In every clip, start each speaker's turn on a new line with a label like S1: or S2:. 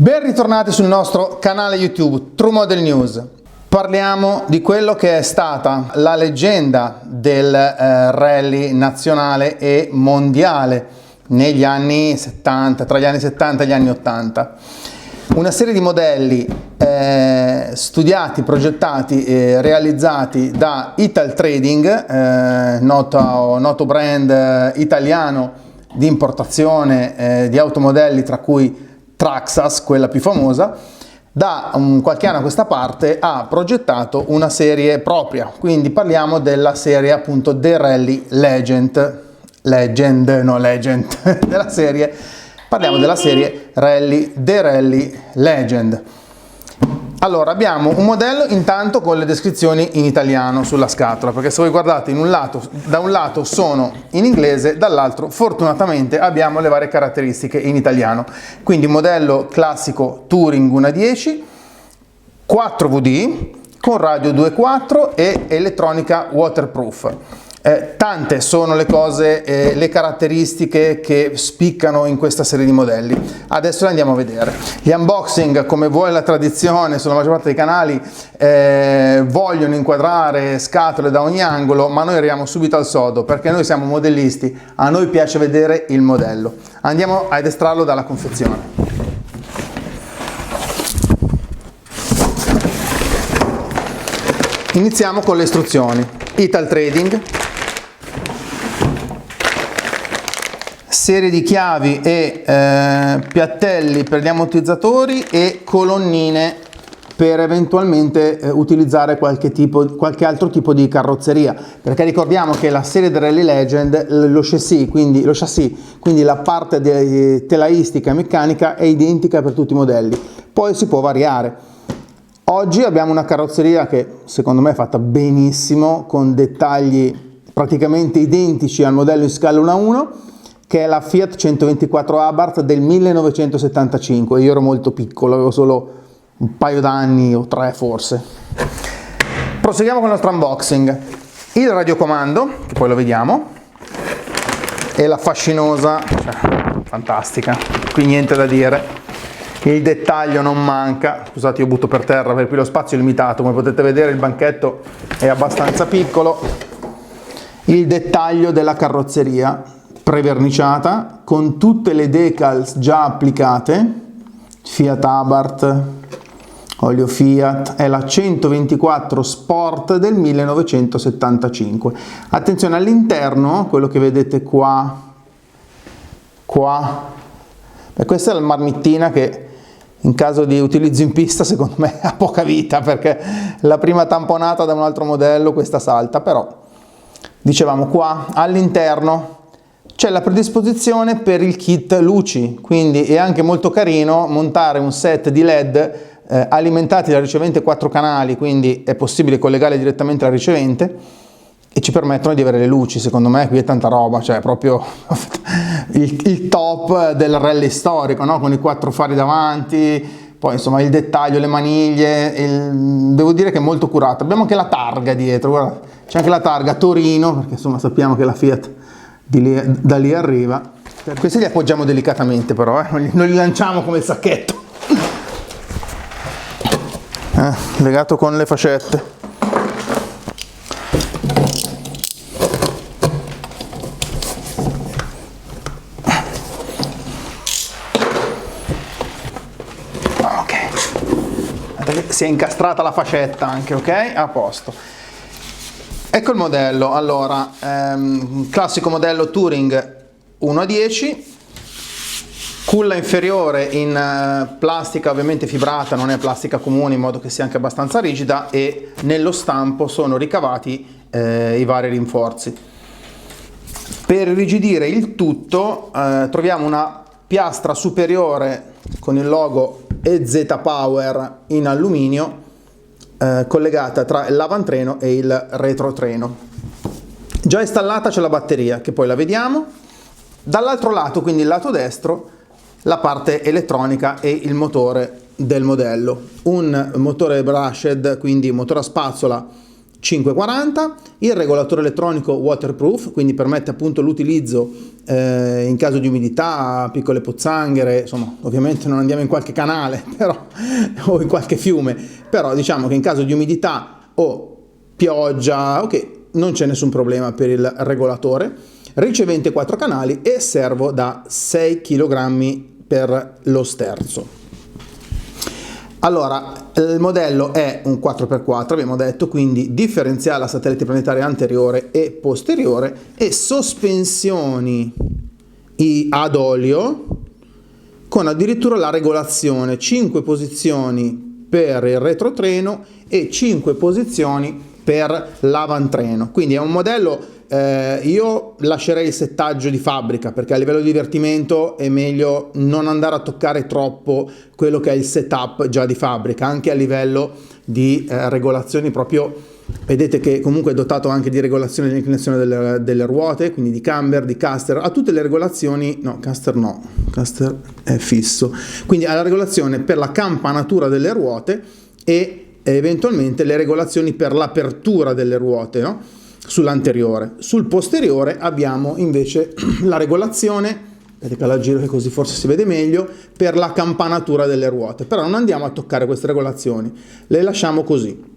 S1: Ben ritornati sul nostro canale YouTube True Model News. Parliamo di quello che è stata la leggenda del rally nazionale e mondiale negli anni 70, tra gli anni 70 e gli anni 80. Una serie di modelli studiati, progettati e realizzati da Italtrading, noto brand italiano di importazione di automodelli, tra cui Traxxas, quella più famosa. Da qualche anno a questa parte ha progettato una serie propria, quindi parliamo della serie appunto The Rally Legend, della serie, parliamo della serie The Rally Legend. Allora, abbiamo un modello intanto con le descrizioni in italiano sulla scatola, perché se voi guardate da un lato sono in inglese, dall'altro fortunatamente abbiamo le varie caratteristiche in italiano. Quindi modello classico Touring 1.10, 4 VD con radio 2.4 e elettronica waterproof. Tante sono le cose, le caratteristiche che spiccano in questa serie di modelli. Adesso le andiamo a vedere. Gli unboxing, come vuole la tradizione sulla maggior parte dei canali, vogliono inquadrare scatole da ogni angolo, ma noi arriviamo subito al sodo, perché noi siamo modellisti, a noi piace vedere il modello. Andiamo ad estrarlo dalla confezione. Iniziamo con le istruzioni. Italtrading, serie di chiavi e piattelli per gli ammortizzatori e colonnine per eventualmente utilizzare qualche altro tipo di carrozzeria, perché ricordiamo che la serie del Rally Legend, lo chassis, quindi la parte telaistica e meccanica è identica per tutti i modelli, poi si può variare. Oggi abbiamo una carrozzeria che secondo me è fatta benissimo, con dettagli praticamente identici al modello in scala 1:1, che è la Fiat 124 Abarth del 1975. Io ero molto piccolo, avevo solo un paio d'anni o 3 forse. Proseguiamo con il nostro unboxing. Il radiocomando, che poi lo vediamo, e la fascinosa, fantastica, qui niente da dire. Il dettaglio non manca. Scusate, io butto per terra perché qui lo spazio è limitato, come potete vedere il banchetto è abbastanza piccolo. Il dettaglio della carrozzeria preverniciata con tutte le decals già applicate, Fiat Abarth, olio Fiat, è la 124 Sport del 1975. Attenzione all'interno, quello che vedete qua, e questa è la marmittina che in caso di utilizzo in pista secondo me ha poca vita, perché la prima tamponata da un altro modello questa salta. Però dicevamo, qua all'interno c'è la predisposizione per il kit luci, quindi è anche molto carino montare un set di LED alimentati da ricevente 4 canali, quindi è possibile collegare direttamente alla ricevente e ci permettono di avere le luci. Secondo me qui è tanta roba, cioè proprio il top del rally storico, no? Con i 4 fari davanti, poi insomma il dettaglio, le maniglie, devo dire che è molto curato. Abbiamo anche la targa dietro, guarda, c'è anche la targa Torino, perché insomma sappiamo che la Fiat da lì arriva. Questi li appoggiamo delicatamente però, non li lanciamo come il sacchetto, legato con le fascette. Si è incastrata la fascetta anche, ok? A posto. Ecco il modello. Allora, classico modello Touring 1.10, culla inferiore in plastica ovviamente fibrata, non è plastica comune, in modo che sia anche abbastanza rigida, e nello stampo sono ricavati i vari rinforzi. Per irrigidire il tutto troviamo una piastra superiore con il logo EZ Power in alluminio, collegata tra l'avantreno e il retrotreno. Già installata c'è la batteria, che poi la vediamo. Dall'altro lato, quindi il lato destro, la parte elettronica e il motore del modello. Un motore brushed, quindi motore a spazzola 540, il regolatore elettronico waterproof, quindi permette appunto l'utilizzo in caso di umidità, piccole pozzanghere, insomma ovviamente non andiamo in qualche canale però, o in qualche fiume, però diciamo che in caso di umidità o pioggia, ok, non c'è nessun problema per il regolatore, ricevente 4 canali e servo da 6 kg per lo sterzo. Allora, il modello è un 4x4, abbiamo detto, quindi differenziale a satellite planetario anteriore e posteriore e sospensioni ad olio con addirittura la regolazione 5 posizioni per il retrotreno e 5 posizioni per l'avantreno. Quindi è un modello, io lascerei il settaggio di fabbrica perché a livello di divertimento è meglio non andare a toccare troppo quello che è il setup già di fabbrica, anche a livello di regolazioni proprio. Vedete che comunque è dotato anche di regolazione dell'inclinazione delle ruote, quindi di camber, di caster, ha tutte le regolazioni, no, caster è fisso, quindi ha la regolazione per la campanatura delle ruote e eventualmente le regolazioni per l'apertura delle ruote, no? Sull'anteriore. Sul posteriore abbiamo invece la regolazione, vedete la giro che così forse si vede meglio, per la campanatura delle ruote, però non andiamo a toccare queste regolazioni, le lasciamo così.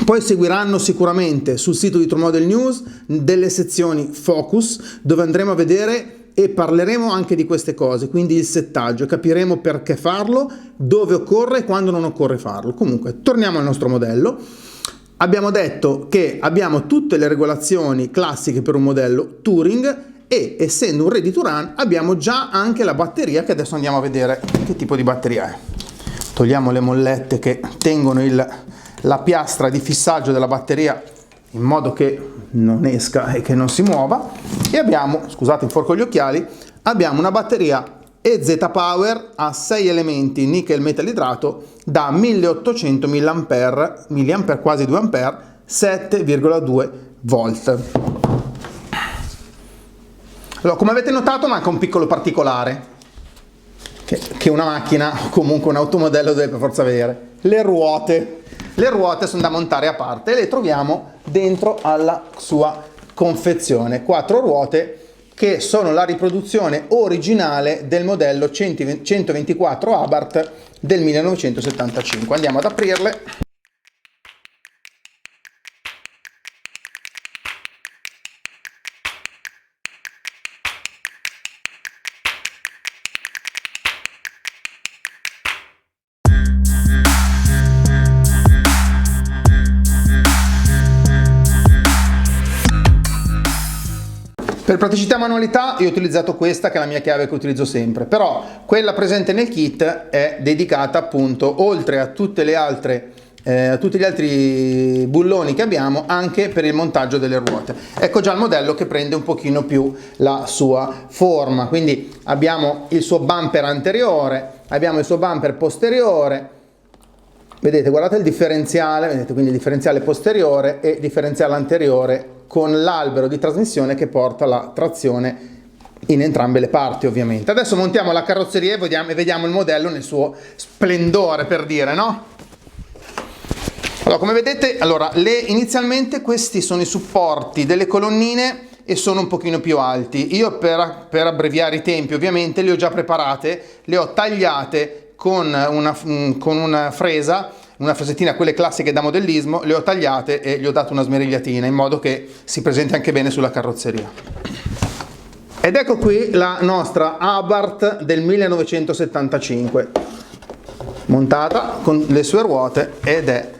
S1: Poi seguiranno sicuramente sul sito di True Model News delle sezioni focus dove andremo a vedere e parleremo anche di queste cose, quindi il settaggio, capiremo perché farlo, dove occorre e quando non occorre farlo. Comunque, torniamo al nostro modello. Abbiamo detto che abbiamo tutte le regolazioni classiche per un modello Touring e essendo un ready to run abbiamo già anche la batteria che adesso andiamo a vedere che tipo di batteria è. Togliamo le mollette che tengono la piastra di fissaggio della batteria in modo che non esca e che non si muova e abbiamo, scusate inforco gli occhiali, abbiamo una batteria EZ Power a 6 elementi nickel metallidrato da 1800 mAh, quasi 2 A, 7,2 volt. Allora, come avete notato manca un piccolo particolare che una macchina o comunque un automodello deve per forza avere, le ruote. Le ruote sono da montare a parte e le troviamo dentro alla sua confezione. 4 ruote che sono la riproduzione originale del modello 124 Abarth del 1975. Andiamo ad aprirle. Per praticità e manualità io ho utilizzato questa che è la mia chiave che utilizzo sempre, però quella presente nel kit è dedicata appunto, oltre a tutti gli altri bulloni che abbiamo, anche per il montaggio delle ruote. Ecco già il modello che prende un pochino più la sua forma, quindi abbiamo il suo bumper anteriore, abbiamo il suo bumper posteriore, vedete, guardate il differenziale, vedete quindi il differenziale posteriore e differenziale anteriore con l'albero di trasmissione che porta la trazione in entrambe le parti ovviamente. Adesso montiamo la carrozzeria e vediamo il modello nel suo splendore, per dire, no? Allora, come vedete, inizialmente questi sono i supporti delle colonnine e sono un pochino più alti. Io per abbreviare i tempi ovviamente le ho già preparate, le ho tagliate con una fresa, una fresettina, quelle classiche da modellismo, le ho tagliate e gli ho dato una smerigliatina in modo che si presenti anche bene sulla carrozzeria. Ed ecco qui la nostra Abarth del 1975, montata con le sue ruote ed è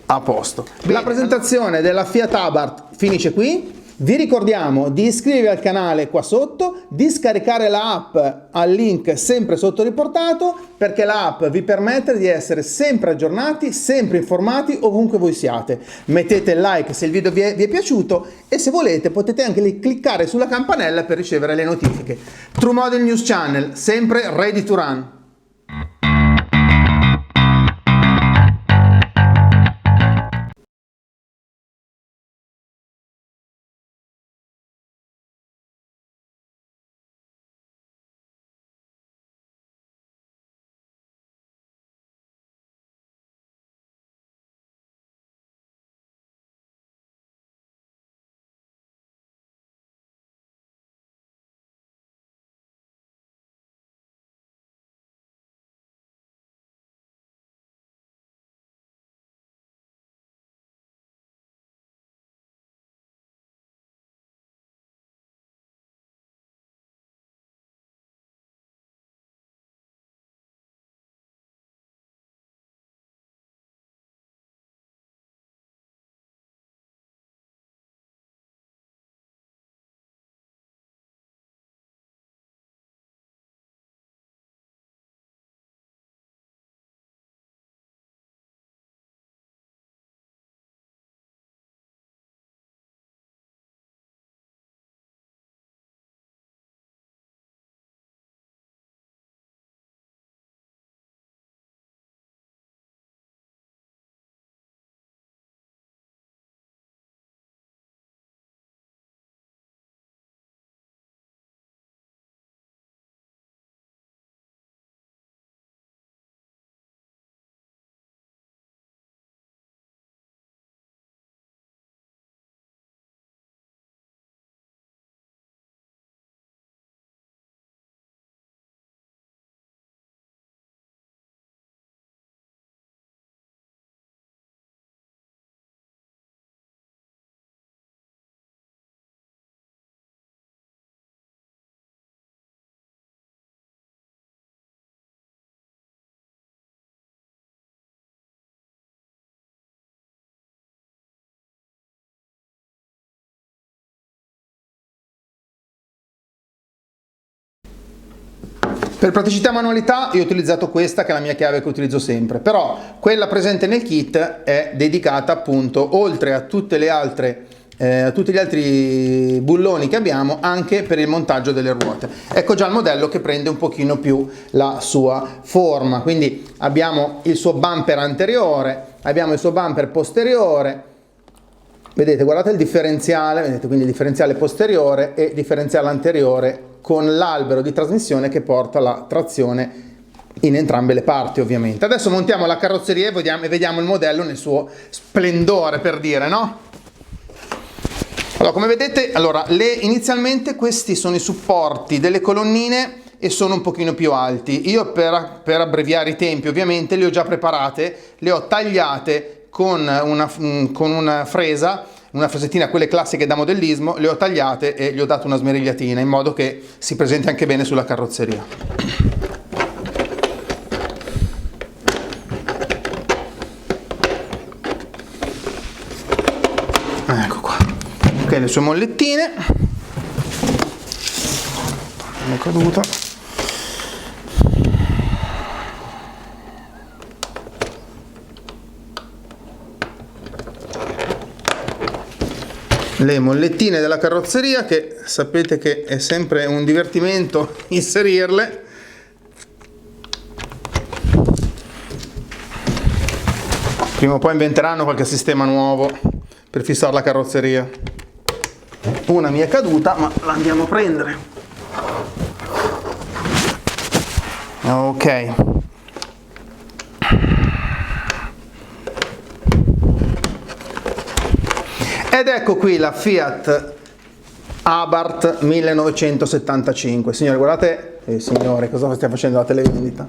S1: a posto. La presentazione della Fiat Abarth finisce qui. Vi ricordiamo di iscrivervi al canale qua sotto, di scaricare l'app al link sempre sotto riportato, perché l'app vi permette di essere sempre aggiornati, sempre informati ovunque voi siate. Mettete il like se il video vi è piaciuto e se volete potete anche cliccare sulla campanella per ricevere le notifiche. True Model News Channel, sempre ready to run. Per praticità e manualità io ho utilizzato questa, che è la mia chiave che utilizzo sempre, però quella presente nel kit è dedicata appunto, oltre a tutte le altre tutti gli altri bulloni che abbiamo, anche per il montaggio delle ruote. Ecco già il modello che prende un pochino più la sua forma, quindi abbiamo il suo bumper anteriore, abbiamo il suo bumper posteriore, vedete, guardate il differenziale, vedete, quindi differenziale posteriore e differenziale anteriore con l'albero di trasmissione che porta la trazione in entrambe le parti, ovviamente. Adesso montiamo la carrozzeria e vediamo il modello nel suo splendore, per dire, no? Allora, come vedete, inizialmente questi sono i supporti delle colonnine e sono un pochino più alti. Io per abbreviare i tempi, ovviamente, le ho già preparate, le ho tagliate con una fresa, una fresettina, quelle classiche da modellismo, le ho tagliate e gli ho dato una smerigliatina in modo che si presenti anche bene sulla carrozzeria. Ecco qua. Ok, le sue mollettine. È caduta. Le mollettine della carrozzeria, che sapete che è sempre un divertimento inserirle. Prima o poi inventeranno qualche sistema nuovo per fissare la carrozzeria. Una mi è caduta, ma la andiamo a prendere. Ok. Ed ecco qui la Fiat Abarth 1975. Signore, guardate, signore, cosa stiamo facendo la televendita?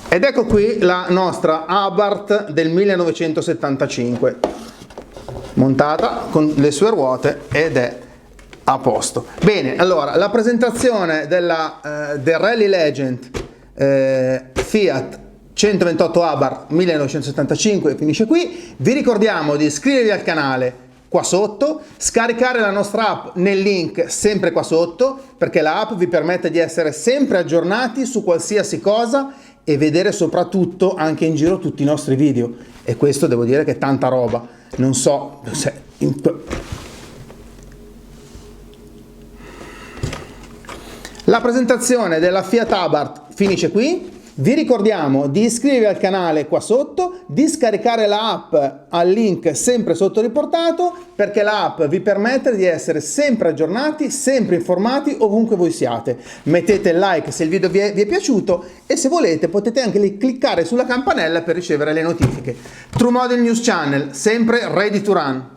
S1: Ed ecco qui la nostra Abarth del 1975, montata con le sue ruote ed è a posto. Bene, allora la presentazione del Rally Legend Fiat 128 Abarth 1975 finisce qui. Vi ricordiamo di iscrivervi al canale qua sotto, scaricare la nostra app nel link sempre qua sotto, perché la app vi permette di essere sempre aggiornati su qualsiasi cosa e vedere soprattutto anche in giro tutti i nostri video, e questo devo dire che è tanta roba. Non so se la presentazione della Fiat Abarth finisce qui. Vi ricordiamo di iscrivervi al canale qua sotto, di scaricare l'app al link sempre sotto riportato, perché l'app vi permette di essere sempre aggiornati, sempre informati ovunque voi siate. Mettete il like se il video vi è piaciuto e se volete potete anche cliccare sulla campanella per ricevere le notifiche. True Model News Channel, sempre ready to run.